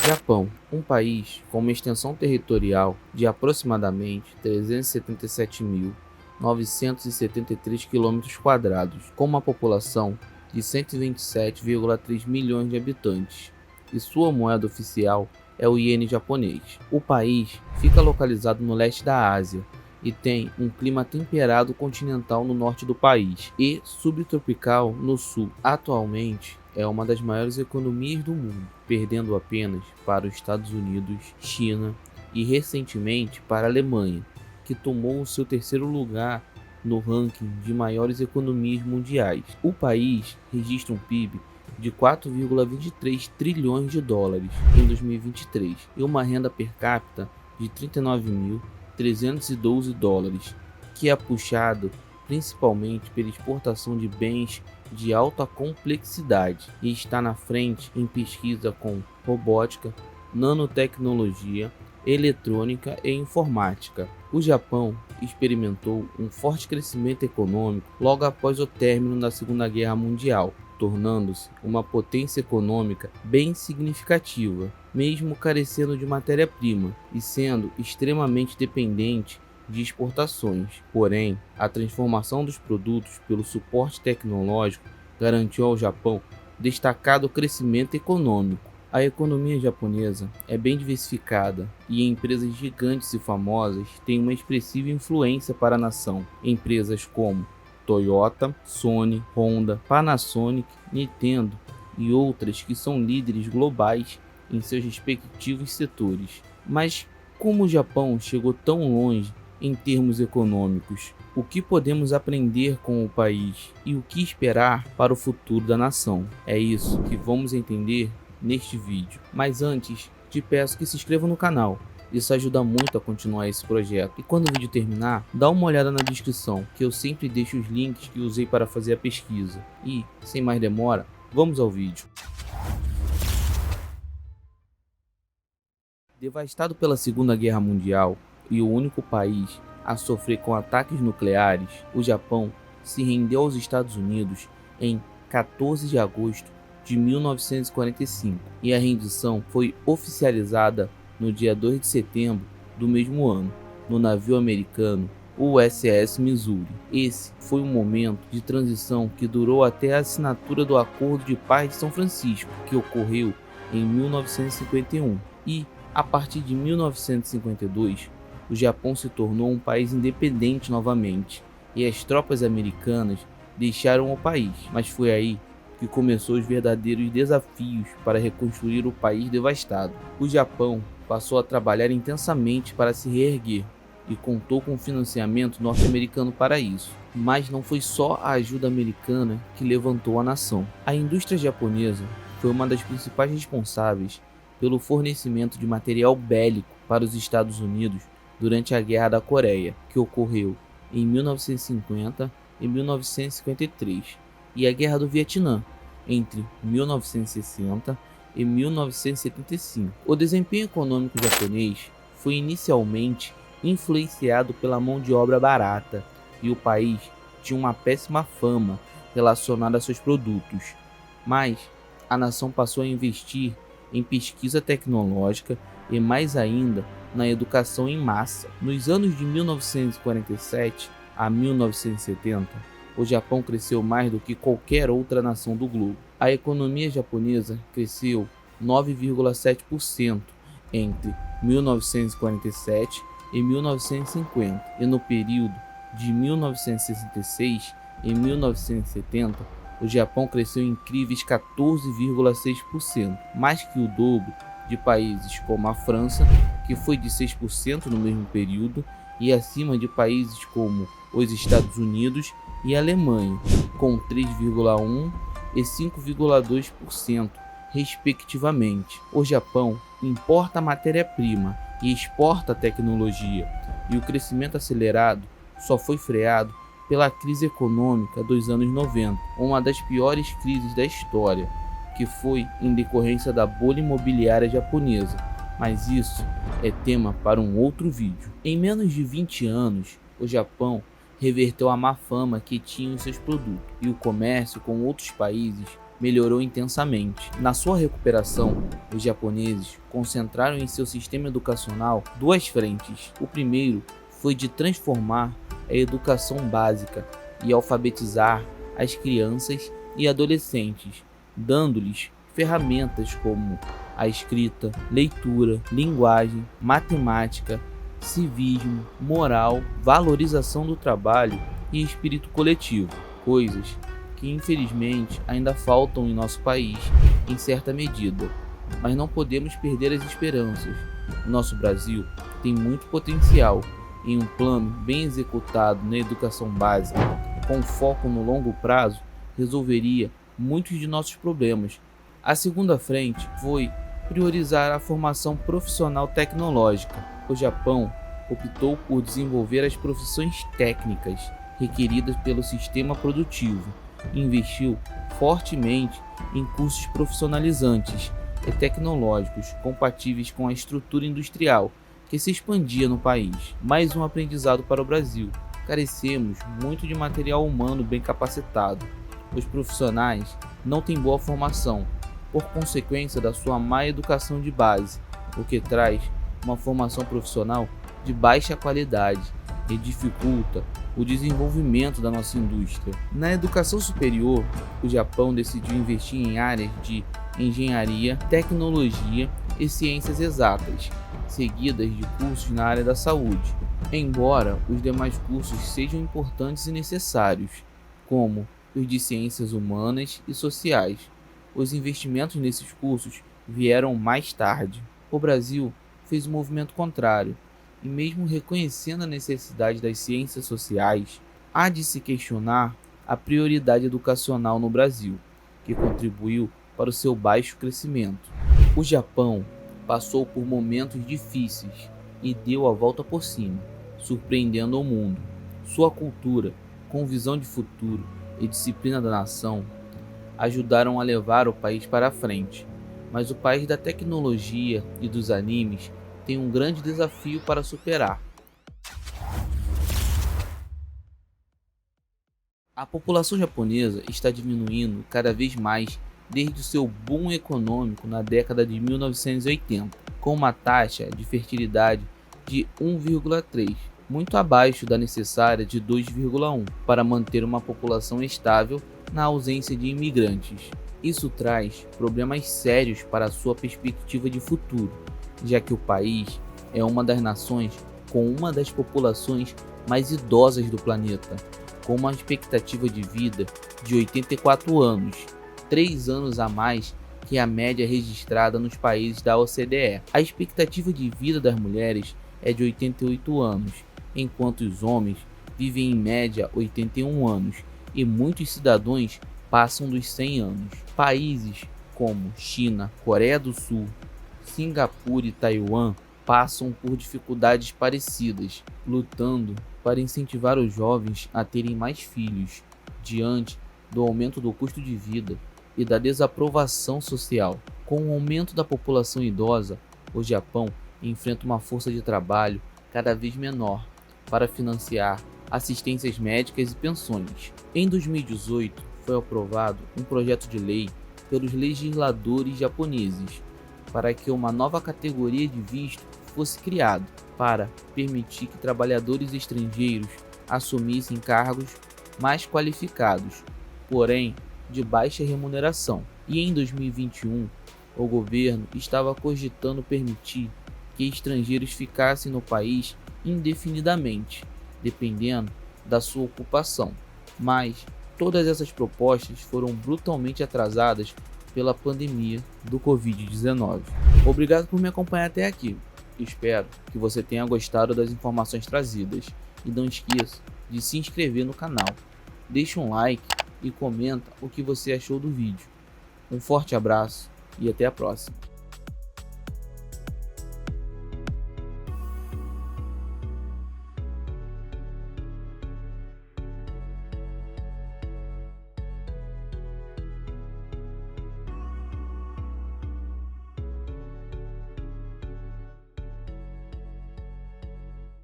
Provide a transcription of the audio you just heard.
Japão, um país com uma extensão territorial de aproximadamente 377.973 km², com uma população de 127,3 milhões de habitantes, e sua moeda oficial é o iene japonês. O país fica localizado no leste da Ásia e tem um clima temperado continental no norte do país e subtropical no sul. Atualmente é uma das maiores economias do mundo, perdendo apenas para os Estados Unidos, China e recentemente para a Alemanha, que tomou o seu terceiro lugar no ranking de maiores economias mundiais. O país registra um PIB de 4,23 trilhões de dólares em 2023 e uma renda per capita de 39.312 dólares, que é puxado principalmente pela exportação de bens de alta complexidade e está na frente em pesquisa com robótica, nanotecnologia, eletrônica e informática. O Japão experimentou um forte crescimento econômico logo após o término da Segunda Guerra Mundial, tornando-se uma potência econômica bem significativa, mesmo carecendo de matéria-prima e sendo extremamente dependente de exportações. Porém, a transformação dos produtos pelo suporte tecnológico garantiu ao Japão destacado crescimento econômico. A economia japonesa é bem diversificada e empresas gigantes e famosas têm uma expressiva influência para a nação. Empresas como Toyota, Sony, Honda, Panasonic, Nintendo e outras que são líderes globais em seus respectivos setores. Mas como o Japão chegou tão longe em termos econômicos? O que podemos aprender com o país e o que esperar para o futuro da nação? É isso que vamos entender neste vídeo. Mas antes, te peço que se inscreva no canal. Isso ajuda muito a continuar esse projeto. E quando o vídeo terminar, dá uma olhada na descrição, que eu sempre deixo os links que usei para fazer a pesquisa. E, sem mais demora, vamos ao vídeo. Devastado pela Segunda Guerra Mundial e o único país a sofrer com ataques nucleares, o Japão se rendeu aos Estados Unidos em 14 de agosto de 1945 e a rendição foi oficializada no dia 2 de setembro do mesmo ano, no navio americano USS Missouri. Esse foi um momento de transição que durou até a assinatura do Acordo de Paz de São Francisco, que ocorreu em 1951, e a partir de 1952 o Japão se tornou um país independente novamente e as tropas americanas deixaram o país. Mas foi aí que começou os verdadeiros desafios para reconstruir o país devastado. O Japão passou a trabalhar intensamente para se reerguer e contou com financiamento norte-americano para isso. Mas não foi só a ajuda americana que levantou a nação. A indústria japonesa foi uma das principais responsáveis pelo fornecimento de material bélico para os Estados Unidos durante a Guerra da Coreia, que ocorreu em 1950 e 1953, e a Guerra do Vietnã, entre 1960 e 1975. O desempenho econômico japonês foi inicialmente influenciado pela mão de obra barata, e o país tinha uma péssima fama relacionada a seus produtos, mas a nação passou a investir em pesquisa tecnológica e mais ainda na educação em massa. Nos anos de 1947 a 1970, o Japão cresceu mais do que qualquer outra nação do globo. A economia japonesa cresceu 9,7% entre 1947 e 1950, e no período de 1966 e 1970, o Japão cresceu incríveis 14,6%, mais que o dobro de países como a França, que foi de 6% no mesmo período, e acima de países como os Estados Unidos e a Alemanha, com 3,1% e 5,2%, respectivamente. O Japão importa matéria-prima e exporta tecnologia, e o crescimento acelerado só foi freado pela crise econômica dos anos 90, uma das piores crises da história, que foi em decorrência da bolha imobiliária japonesa, mas isso é tema para um outro vídeo. Em menos de 20 anos, o Japão reverteu a má fama que tinha em seus produtos, e o comércio com outros países melhorou intensamente. Na sua recuperação, os japoneses concentraram em seu sistema educacional duas frentes. O primeiro foi de transformar a educação básica e alfabetizar as crianças e adolescentes, dando-lhes ferramentas como a escrita, leitura, linguagem, matemática, civismo, moral, valorização do trabalho e espírito coletivo, coisas que infelizmente ainda faltam em nosso país em certa medida, mas não podemos perder as esperanças. O nosso Brasil tem muito potencial em um plano bem executado na educação básica, com foco no longo prazo, resolveria muitos de nossos problemas. A segunda frente foi priorizar a formação profissional tecnológica. O Japão optou por desenvolver as profissões técnicas requeridas pelo sistema produtivo e investiu fortemente em cursos profissionalizantes e tecnológicos compatíveis com a estrutura industrial que se expandia no país. Mais um aprendizado para o Brasil. Carecemos muito de material humano bem capacitado. Os profissionais não têm boa formação, por consequência da sua má educação de base, o que traz uma formação profissional de baixa qualidade e dificulta o desenvolvimento da nossa indústria. Na educação superior, o Japão decidiu investir em áreas de engenharia, tecnologia e ciências exatas, seguidas de cursos na área da saúde, embora os demais cursos sejam importantes e necessários, como os de ciências humanas e sociais. Os investimentos nesses cursos vieram mais tarde. O Brasil fez o movimento contrário, e mesmo reconhecendo a necessidade das ciências sociais, há de se questionar a prioridade educacional no Brasil, que contribuiu para o seu baixo crescimento. O Japão passou por momentos difíceis e deu a volta por cima, surpreendendo o mundo. Sua cultura, com visão de futuro e disciplina da nação, ajudaram a levar o país para a frente. Mas o país da tecnologia e dos animes tem um grande desafio para superar. A população japonesa está diminuindo cada vez mais desde o seu boom econômico na década de 1980, com uma taxa de fertilidade de 1,3, muito abaixo da necessária de 2,1 para manter uma população estável na ausência de imigrantes. Isso traz problemas sérios para a sua perspectiva de futuro, já que o país é uma das nações com uma das populações mais idosas do planeta, com uma expectativa de vida de 84 anos, 3 anos a mais que a média registrada nos países da OCDE. A expectativa de vida das mulheres é de 88 anos, enquanto os homens vivem em média 81 anos e muitos cidadãos passam dos 100 anos. Países como China, Coreia do Sul, Singapura e Taiwan passam por dificuldades parecidas, lutando para incentivar os jovens a terem mais filhos, diante do aumento do custo de vida e da desaprovação social. Com o aumento da população idosa, o Japão enfrenta uma força de trabalho cada vez menor para financiar assistências médicas e pensões. Em 2018, foi aprovado um projeto de lei pelos legisladores japoneses para que uma nova categoria de visto fosse criada para permitir que trabalhadores estrangeiros assumissem cargos mais qualificados, porém de baixa remuneração. E em 2021, o governo estava cogitando permitir que estrangeiros ficassem no país indefinidamente, dependendo da sua ocupação. Mas todas essas propostas foram brutalmente atrasadas pela pandemia do Covid-19. Obrigado por me acompanhar até aqui. Espero que você tenha gostado das informações trazidas e não esqueça de se inscrever no canal. Deixe um like e comenta o que você achou do vídeo. Um forte abraço e até a próxima.